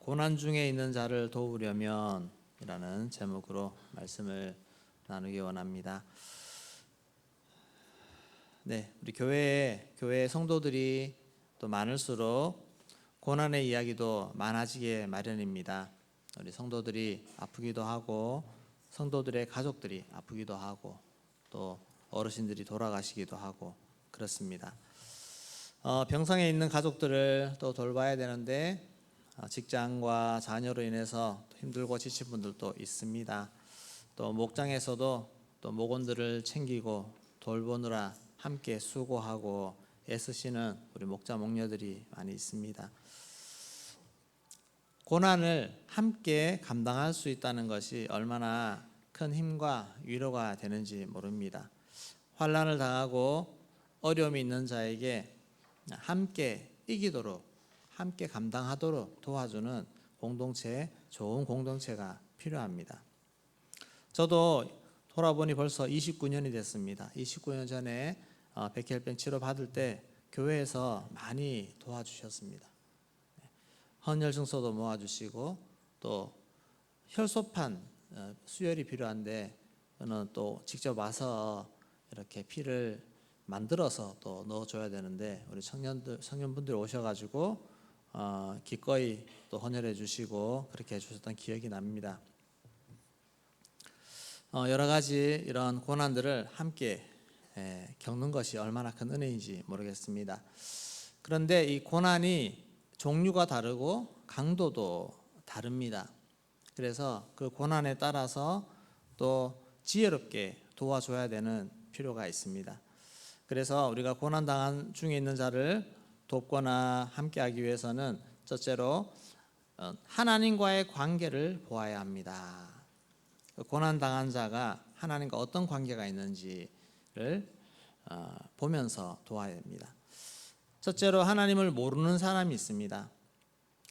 고난 중에 있는 자를 도우려면 이라는 제목으로 말씀을 나누기 원합니다. 네, 우리 교회 성도들이 또 많을수록 고난의 이야기도 많아지게 마련입니다. 우리 성도들이 아프기도 하고 성도들의 가족들이 아프기도 하고 또 어르신들이 돌아가시기도 하고 그렇습니다. 병상에 있는 가족들을 또 돌봐야 되는데 직장과 자녀로 인해서 힘들고 지친 분들도 있습니다. 또 목장에서도 또 목원들을 챙기고 돌보느라 함께 수고하고 애쓰시는 우리 목자 목녀들이 많이 있습니다. 고난을 함께 감당할 수 있다는 것이 얼마나 큰 힘과 위로가 되는지 모릅니다. 환난을 당하고 어려움이 있는 자에게 함께 이기도록 함께 감당하도록 도와주는 공동체, 좋은 공동체가 필요합니다. 저도 돌아보니 벌써 29년이 됐습니다. 29년 전에 백혈병 치료 받을 때 교회에서 많이 도와주셨습니다. 헌혈증서도 모아주시고 또 혈소판 수혈이 필요한데 저는 또 직접 와서 이렇게 피를 만들어서 또 넣어줘야 되는데 우리 청년분들 오셔가지고 기꺼이 또 헌혈해 주시고 그렇게 해주셨던 기억이 납니다. 여러 가지 이런 고난들을 함께 겪는 것이 얼마나 큰 은혜인지 모르겠습니다. 그런데 이 고난이 종류가 다르고 강도도 다릅니다. 그래서 그 고난에 따라서 또 지혜롭게 도와줘야 되는 필요가 있습니다. 그래서 우리가 고난당한 중에 있는 자를 돕거나 함께하기 위해서는 첫째로 하나님과의 관계를 보아야 합니다. 고난당한 자가 하나님과 어떤 관계가 있는지를 보면서 도와야 됩니다. 첫째로 하나님을 모르는 사람이 있습니다.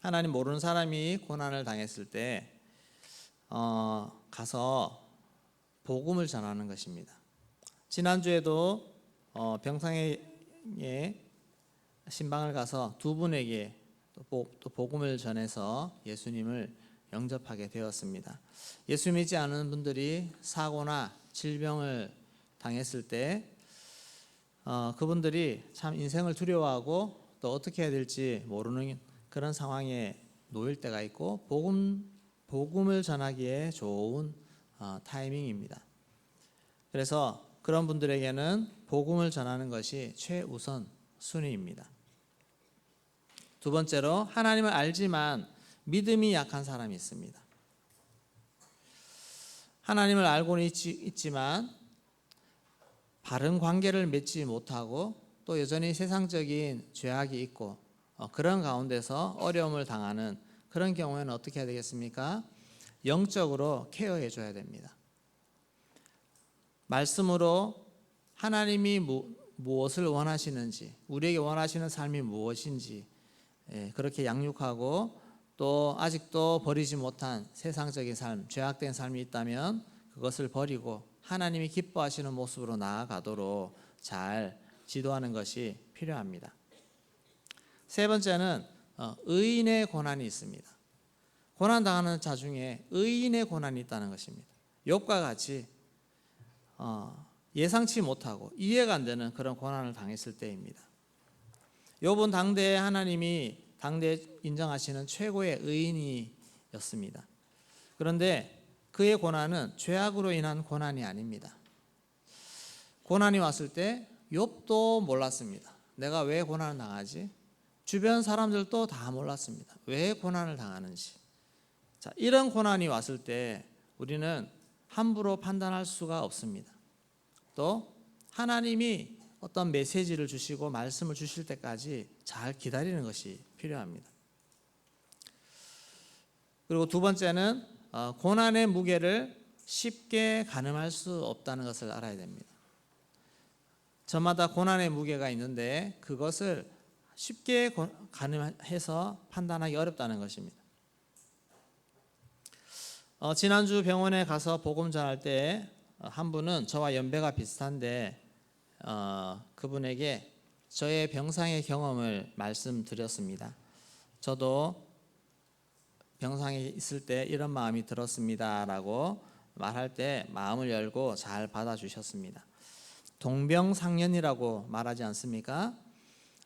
하나님 모르는 사람이 고난을 당했을 때 가서 복음을 전하는 것입니다. 지난주에도 병상에 신방을 가서 두 분에게 또 복음을 전해서 예수님을 영접하게 되었습니다. 예수 믿지 않은 분들이 사고나 질병을 당했을 때 그분들이 참 인생을 두려워하고 또 어떻게 해야 될지 모르는 그런 상황에 놓일 때가 있고 복음을 전하기에 좋은 타이밍입니다. 그래서 그런 분들에게는 복음을 전하는 것이 최우선 순위입니다. 두 번째로 하나님을 알지만 믿음이 약한 사람이 있습니다. 하나님을 알고는 있지만 바른 관계를 맺지 못하고 또 여전히 세상적인 죄악이 있고 그런 가운데서 어려움을 당하는 그런 경우에는 어떻게 해야 되겠습니까? 영적으로 케어해 줘야 됩니다. 말씀으로 하나님이 무엇을 원하시는지, 우리에게 원하시는 삶이 무엇인지 그렇게 양육하고 또 아직도 버리지 못한 세상적인 삶, 죄악된 삶이 있다면 그것을 버리고 하나님이 기뻐하시는 모습으로 나아가도록 잘 지도하는 것이 필요합니다. 세 번째는 의인의 고난이 있습니다. 고난당하는 자 중에 의인의 고난이 있다는 것입니다. 욥과 같이 예상치 못하고 이해가 안 되는 그런 고난을 당했을 때입니다. 욥은 당대에 하나님이 인정하시는 최고의 의인이었습니다. 그런데 그의 고난은 죄악으로 인한 고난이 아닙니다. 고난이 왔을 때 욥도 몰랐습니다. 내가 왜 고난을 당하지? 주변 사람들도 다 몰랐습니다. 왜 고난을 당하는지. 자, 이런 고난이 왔을 때 우리는 함부로 판단할 수가 없습니다. 또 하나님이 어떤 메시지를 주시고 말씀을 주실 때까지 잘 기다리는 것이 필요합니다. 그리고 두 번째는 고난의 무게를 쉽게 가늠할 수 없다는 것을 알아야 됩니다. 저마다 고난의 무게가 있는데 그것을 쉽게 가늠해서 판단하기 어렵다는 것입니다. 지난주 병원에 가서 복음 전할 때 한 분은 저와 연배가 비슷한데 그분에게 저의 병상의 경험을 말씀드렸습니다. 저도 병상에 있을 때 이런 마음이 들었습니다라고 말할 때 마음을 열고 잘 받아주셨습니다. 동병상련이라고 말하지 않습니까?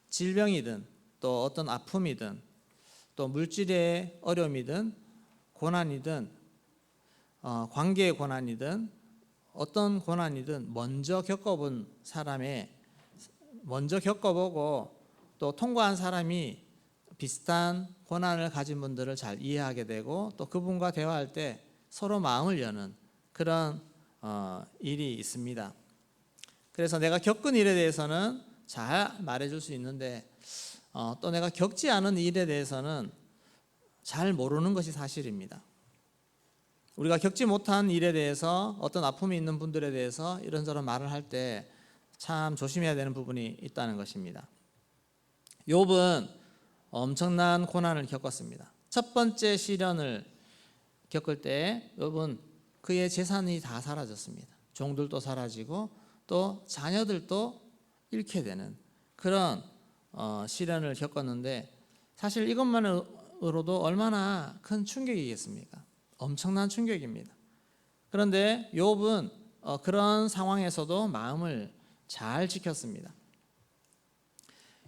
질병이든 또 어떤 아픔이든 또 물질의 어려움이든 고난이든 관계의 고난이든 어떤 고난이든 먼저 겪어보고 또 통과한 사람이 비슷한 고난을 가진 분들을 잘 이해하게 되고 또 그분과 대화할 때 서로 마음을 여는 그런 일이 있습니다. 그래서 내가 겪은 일에 대해서는 잘 말해줄 수 있는데 또 내가 겪지 않은 일에 대해서는 잘 모르는 것이 사실입니다. 우리가 겪지 못한 일에 대해서 어떤 아픔이 있는 분들에 대해서 이런저런 말을 할 때 참 조심해야 되는 부분이 있다는 것입니다. 욥은 엄청난 고난을 겪었습니다. 첫 번째 시련을 겪을 때 욥은 그의 재산이 다 사라졌습니다. 종들도 사라지고 또 자녀들도 잃게 되는 그런 시련을 겪었는데 사실 이것만으로도 얼마나 큰 충격이겠습니까? 엄청난 충격입니다. 그런데 욥은 그런 상황에서도 마음을 잘 지켰습니다.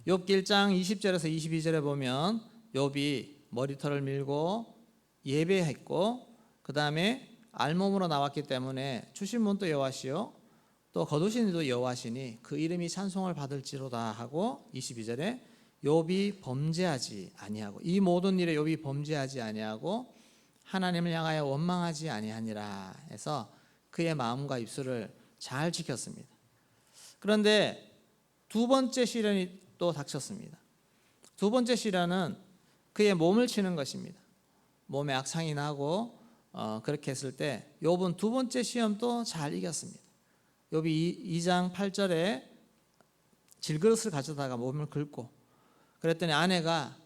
욥기 1장 20절에서 22절에 보면 욥이 머리털을 밀고 예배했고 그 다음에 알몸으로 나왔기 때문에 주신 분도 여호와시요 또 거두신 이도 여호와시니 그 이름이 찬송을 받을지로다 하고 22절에 욥이 범죄하지 아니하고 이 모든 일에 욥이 범죄하지 아니하고 하나님을 향하여 원망하지 아니하니라 해서 그의 마음과 입술을 잘 지켰습니다. 그런데 두 번째 시련이 또 닥쳤습니다. 두 번째 시련은 그의 몸을 치는 것입니다. 몸에 악상이 나고 그렇게 했을 때 욥은 두 번째 시험도 잘 이겼습니다. 욥이 2장 8절에 질그릇을 가져다가 몸을 긁고 그랬더니 아내가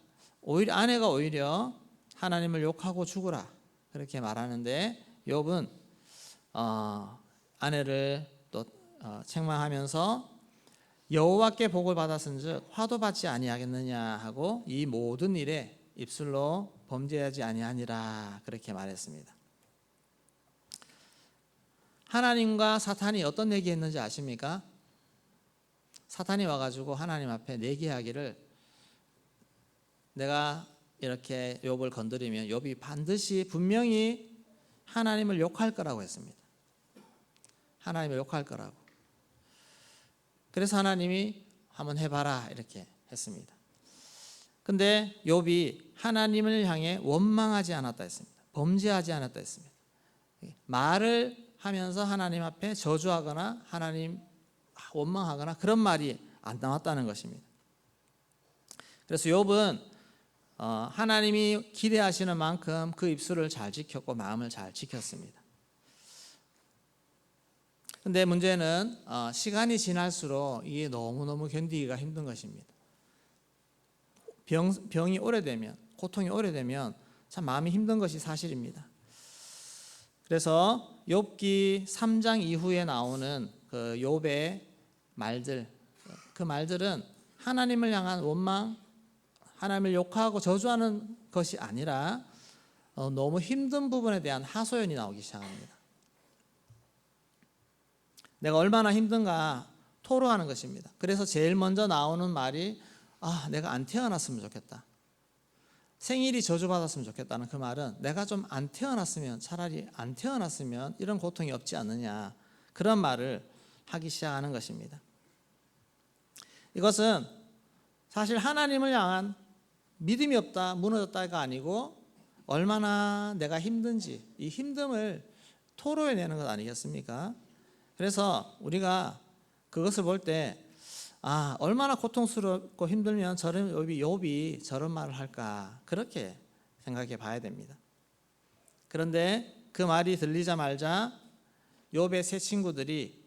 오히려 하나님을 욕하고 죽으라 그렇게 말하는데 욥은 아내를 또 책망하면서 여호와께 복을 받았은즉 화도 받지 아니하겠느냐 하고 이 모든 일에 입술로 범죄하지 아니하니라 그렇게 말했습니다. 하나님과 사탄이 어떤 얘기했는지 아십니까? 사탄이 와가지고 하나님 앞에 내기하기를 내가 이렇게 욥을 건드리면 욥이 반드시 분명히 하나님을 욕할 거라고 했습니다. 하나님을 욕할 거라고. 그래서 하나님이 한번 해봐라 이렇게 했습니다. 근데 욥이 하나님을 향해 원망하지 않았다 했습니다. 범죄하지 않았다 했습니다. 말을 하면서 하나님 앞에 저주하거나 하나님 원망하거나 그런 말이 안 나왔다는 것입니다. 그래서 욥은 하나님이 기대하시는 만큼 그 입술을 잘 지켰고 마음을 잘 지켰습니다. 근데 문제는 시간이 지날수록 이게 너무너무 견디기가 힘든 것입니다. 병이 오래되면 고통이 오래되면 참 마음이 힘든 것이 사실입니다. 그래서 욥기 3장 이후에 나오는 그 욥의 말들 그 말들은 하나님을 향한 원망 하나님을 욕하고 저주하는 것이 아니라 너무 힘든 부분에 대한 하소연이 나오기 시작합니다. 내가 얼마나 힘든가 토로하는 것입니다. 그래서 제일 먼저 나오는 말이 내가 안 태어났으면 좋겠다. 생일이 저주받았으면 좋겠다는 그 말은 내가 좀 안 태어났으면 차라리 안 태어났으면 이런 고통이 없지 않느냐 그런 말을 하기 시작하는 것입니다. 이것은 사실 하나님을 향한 믿음이 없다 무너졌다가 아니고 얼마나 내가 힘든지 이 힘듦을 토로해내는 것 아니겠습니까? 그래서 우리가 그것을 볼 때 얼마나 고통스럽고 힘들면 욥이 저런 말을 할까 그렇게 생각해 봐야 됩니다. 그런데 그 말이 들리자 말자 욥의 세 친구들이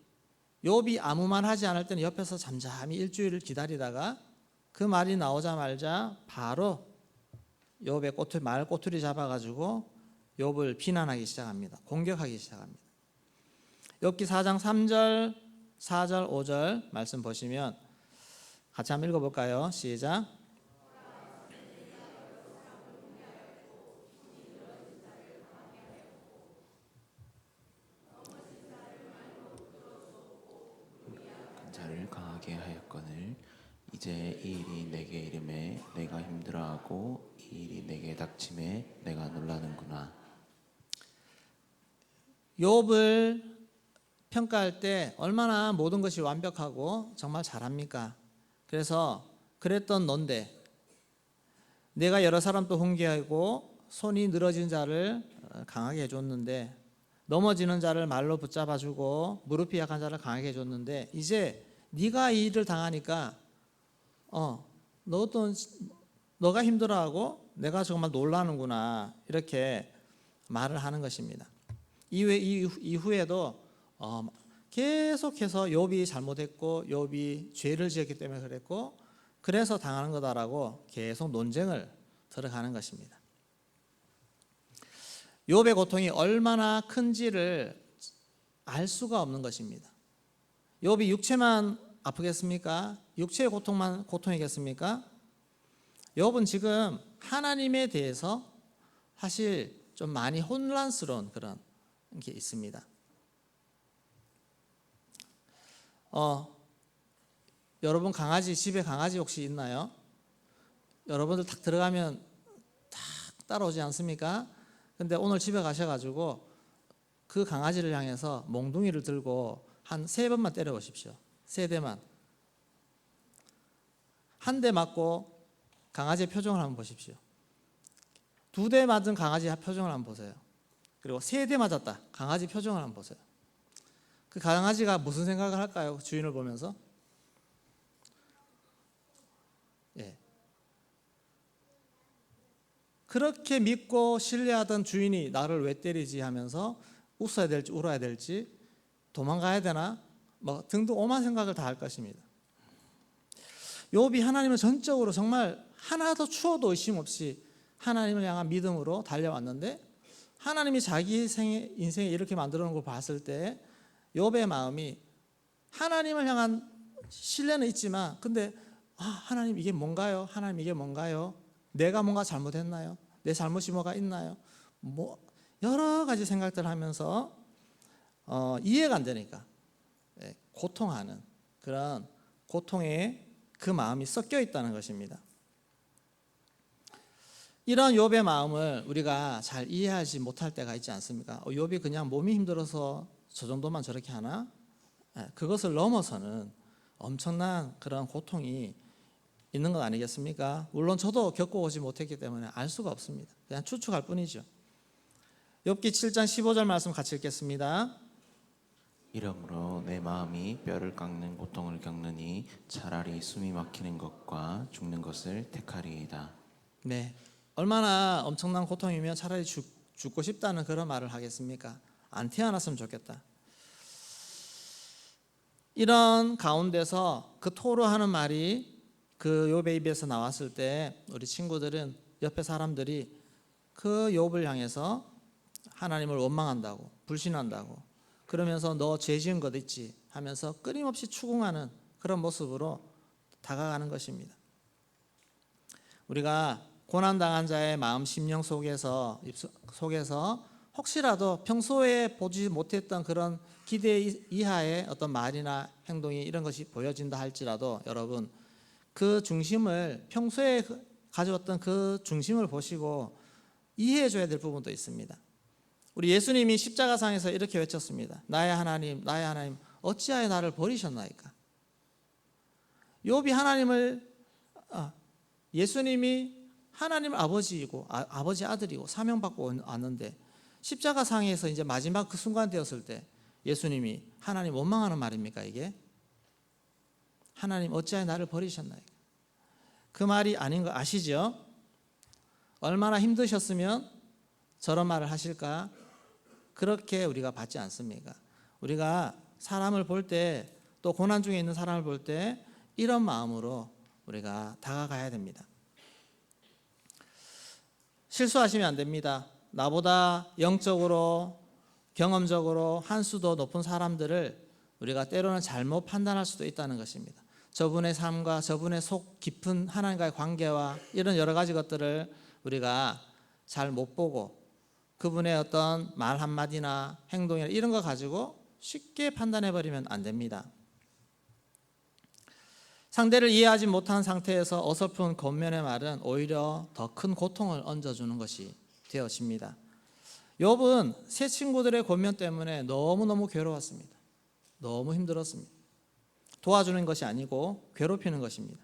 욥이 아무 말 하지 않을 때는 옆에서 잠잠히 일주일을 기다리다가 그 말이 나오자 말자 바로 욥의 말 꼬투리 잡아가지고 욥을 비난하기 시작합니다. 공격하기 시작합니다. 욥기 4장 3절, 4절, 5절 말씀 보시면 같이 한번 읽어볼까요? 시작. 하게 하였거늘 이제 이 일이 내게 이름에 내가 힘들어하고 이 일이 내게 닥침에 내가 놀라는구나. 욥을 평가할 때 얼마나 모든 것이 완벽하고 정말 잘합니까? 그래서 그랬던 넌데 내가 여러 사람도 훈계하고 손이 늘어진 자를 강하게 해줬는데 넘어지는 자를 말로 붙잡아주고 무릎이 약한 자를 강하게 해줬는데 이제 네가 이 일을 당하니까 너가 힘들어하고 내가 정말 놀라는구나 이렇게 말을 하는 것입니다. 이후에도 계속해서 욥이 잘못했고 욥이 죄를 지었기 때문에 그랬고 그래서 당하는 거다라고 계속 논쟁을 들어가는 것입니다. 욥의 고통이 얼마나 큰지를 알 수가 없는 것입니다. 욥이 육체만 아프겠습니까? 육체의 고통만 고통이겠습니까? 욥은 지금 하나님에 대해서 사실 좀 많이 혼란스러운 그런 게 있습니다. 여러분 집에 강아지 혹시 있나요? 여러분들 딱 들어가면 딱 따라오지 않습니까? 근데 오늘 집에 가셔가지고 그 강아지를 향해서 몽둥이를 들고 한 3번만 때려 보십시오. 3대만. 한 대 맞고 강아지의 표정을 한번 보십시오. 2대 맞은 강아지의 표정을 한번 보세요. 그리고 3대 맞았다. 강아지 표정을 한번 보세요. 그 강아지가 무슨 생각을 할까요? 주인을 보면서? 예. 그렇게 믿고 신뢰하던 주인이 나를 왜 때리지 하면서 웃어야 될지 울어야 될지 도망가야 되나 뭐 등등 오만 생각을 다 할 것입니다. 욥이 하나님을 전적으로 정말 하나도 추워도 의심 없이 하나님을 향한 믿음으로 달려왔는데 하나님이 자기 인생에 이렇게 만들어 놓은 걸 봤을 때 욥의 마음이 하나님을 향한 신뢰는 있지만 근데 하나님 이게 뭔가요? 하나님 이게 뭔가요? 내가 뭔가 잘못했나요? 내 잘못이 뭐가 있나요? 뭐 여러 가지 생각들을 하면서 이해가 안 되니까 고통하는 그런 고통에 그 마음이 섞여 있다는 것입니다. 이런 욥의 마음을 우리가 잘 이해하지 못할 때가 있지 않습니까? 욥이 그냥 몸이 힘들어서 저 정도만 저렇게 하나? 그것을 넘어서는 엄청난 그런 고통이 있는 것 아니겠습니까? 물론 저도 겪어오지 못했기 때문에 알 수가 없습니다. 그냥 추측할 뿐이죠. 욥기 7장 15절 말씀 같이 읽겠습니다. 이러므로 내 마음이 뼈를 깎는 고통을 겪느니 차라리 숨이 막히는 것과 죽는 것을 택하리이다. 네, 얼마나 엄청난 고통이면 차라리 죽고 싶다는 그런 말을 하겠습니까? 안 태어났으면 좋겠다. 이런 가운데서 그 토로하는 말이 그 욥의 입에서 나왔을 때 우리 친구들은 옆에 사람들이 그 욥을 향해서 하나님을 원망한다고 불신한다고 그러면서 너 죄 지은 것 있지 하면서 끊임없이 추궁하는 그런 모습으로 다가가는 것입니다. 우리가 고난당한 자의 마음 심령 속에서 혹시라도 평소에 보지 못했던 그런 기대 이하의 어떤 말이나 행동이 이런 것이 보여진다 할지라도 여러분 그 중심을 평소에 가져왔던 그 중심을 보시고 이해해 줘야 될 부분도 있습니다. 우리 예수님이 십자가상에서 이렇게 외쳤습니다. 나의 하나님 나의 하나님 어찌하여 나를 버리셨나이까. 욥이 예수님이 하나님 아버지이고 아버지 아들이고 사명받고 왔는데 십자가상에서 이제 마지막 그 순간 되었을 때 예수님이 하나님 원망하는 말입니까 이게? 하나님 어찌하여 나를 버리셨나이까. 그 말이 아닌 거 아시죠? 얼마나 힘드셨으면 저런 말을 하실까? 그렇게 우리가 받지 않습니까? 우리가 사람을 볼 때 또 고난 중에 있는 사람을 볼 때 이런 마음으로 우리가 다가가야 됩니다. 실수하시면 안 됩니다. 나보다 영적으로 경험적으로 한 수도 높은 사람들을 우리가 때로는 잘못 판단할 수도 있다는 것입니다. 저분의 삶과 저분의 속 깊은 하나님과의 관계와 이런 여러 가지 것들을 우리가 잘 못 보고 그분의 어떤 말 한마디나 행동이나 이런 거 가지고 쉽게 판단해 버리면 안 됩니다. 상대를 이해하지 못한 상태에서 어설픈 권면의 말은 오히려 더 큰 고통을 얹어주는 것이 되어집니다. 욥은 새 친구들의 권면 때문에 너무너무 괴로웠습니다. 너무 힘들었습니다. 도와주는 것이 아니고 괴롭히는 것입니다.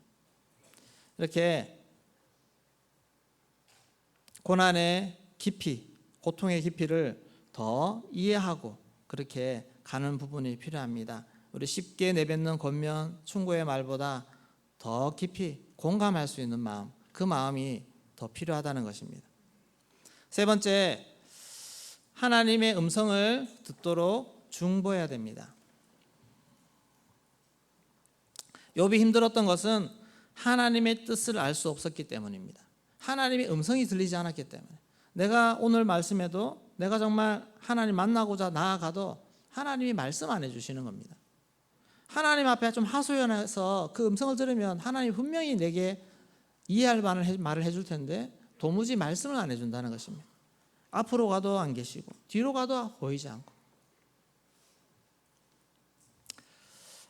이렇게 고난의 깊이, 고통의 깊이를 더 이해하고 그렇게 가는 부분이 필요합니다. 우리 쉽게 내뱉는 권면, 충고의 말보다 더 깊이 공감할 수 있는 마음, 그 마음이 더 필요하다는 것입니다. 세 번째, 하나님의 음성을 듣도록 중보해야 됩니다. 욥이 힘들었던 것은 하나님의 뜻을 알 수 없었기 때문입니다. 하나님의 음성이 들리지 않았기 때문에. 내가 오늘 말씀에도 내가 정말 하나님 만나고자 나아가도 하나님이 말씀 안 해주시는 겁니다. 하나님 앞에 좀 하소연해서 그 음성을 들으면 하나님 분명히 내게 이해할 말을 해줄 텐데 도무지 말씀을 안 해준다는 것입니다. 앞으로 가도 안 계시고 뒤로 가도 보이지 않고.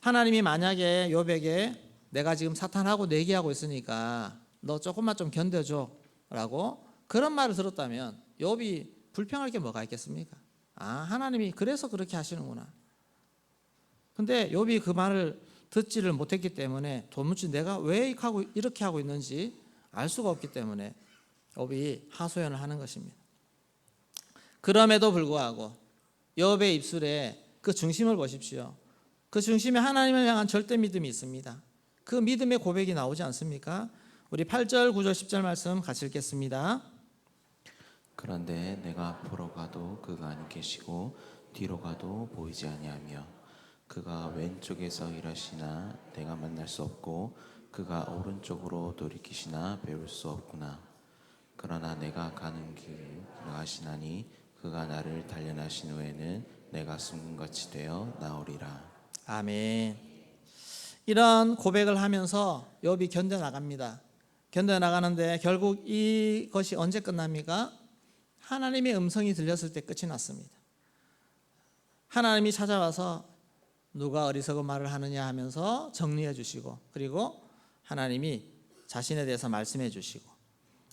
하나님이 만약에 욥에게 내가 지금 사탄하고 내기하고 있으니까 너 조금만 좀 견뎌줘 라고 그런 말을 들었다면 욥이 불평할 게 뭐가 있겠습니까? 하나님이 그래서 그렇게 하시는구나. 근데 욥이 그 말을 듣지를 못했기 때문에 도무지 내가 왜 이렇게 하고 있는지 알 수가 없기 때문에 욥이 하소연을 하는 것입니다. 그럼에도 불구하고 욥의 입술에 그 중심을 보십시오. 그 중심에 하나님을 향한 절대 믿음이 있습니다. 그 믿음의 고백이 나오지 않습니까? 우리 8절, 9절, 10절 말씀 같이 읽겠습니다. 그런데 내가 앞으로 가도 그가 안 계시고 뒤로 가도 보이지 아니하며 그가 왼쪽에서 일하시나 내가 만날 수 없고 그가 오른쪽으로 돌이키시나 배울 수 없구나. 그러나 내가 가는 길을 아시나니 그가 나를 단련하신 후에는 내가 숨같이 되어 나오리라. 아멘. 이런 고백을 하면서 욥이 견뎌나갑니다. 견뎌나가는데 결국 이것이 언제 끝납니까? 하나님의 음성이 들렸을 때 끝이 났습니다. 하나님이 찾아와서 누가 어리석은 말을 하느냐 하면서 정리해 주시고 그리고 하나님이 자신에 대해서 말씀해 주시고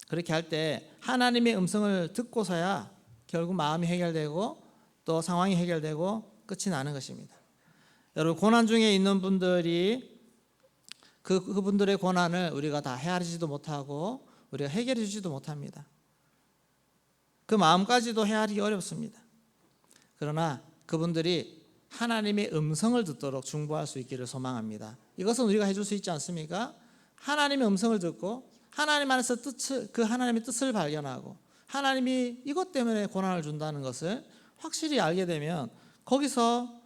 그렇게 할 때 하나님의 음성을 듣고서야 결국 마음이 해결되고 또 상황이 해결되고 끝이 나는 것입니다. 여러분 고난 중에 있는 분들이 그분들의 고난을 우리가 다 헤아리지도 못하고 우리가 해결해 주지도 못합니다. 그 마음까지도 헤아리기 어렵습니다. 그러나 그분들이 하나님의 음성을 듣도록 중보할 수 있기를 소망합니다. 이것은 우리가 해줄 수 있지 않습니까? 하나님의 음성을 듣고 하나님 안에서 그 하나님의 뜻을 발견하고 하나님이 이것 때문에 고난을 준다는 것을 확실히 알게 되면 거기서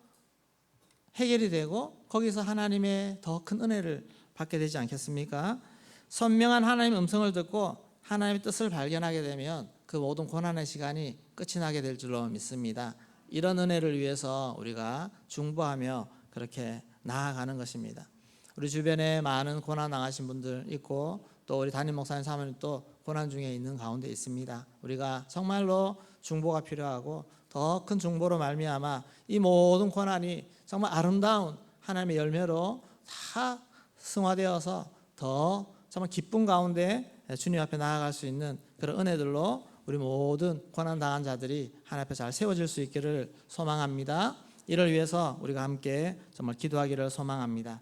해결이 되고 거기서 하나님의 더 큰 은혜를 받게 되지 않겠습니까? 선명한 하나님의 음성을 듣고 하나님의 뜻을 발견하게 되면 그 모든 고난의 시간이 끝이 나게 될 줄로 믿습니다. 이런 은혜를 위해서 우리가 중보하며 그렇게 나아가는 것입니다. 우리 주변에 많은 고난 당하신 분들 있고 또 우리 담임 목사님 사모님 또 고난 중에 있는 가운데 있습니다. 우리가 정말로 중보가 필요하고 더 큰 중보로 말미암아 이 모든 고난이 정말 아름다운 하나님의 열매로 다 승화되어서 더 정말 기쁨 가운데 주님 앞에 나아갈 수 있는 그런 은혜들로 우리 모든 고난 당한 자들이 하나님 앞에 잘 세워질 수 있기를 소망합니다. 이를 위해서 우리가 함께 정말 기도하기를 소망합니다.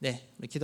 네, 우리 기도.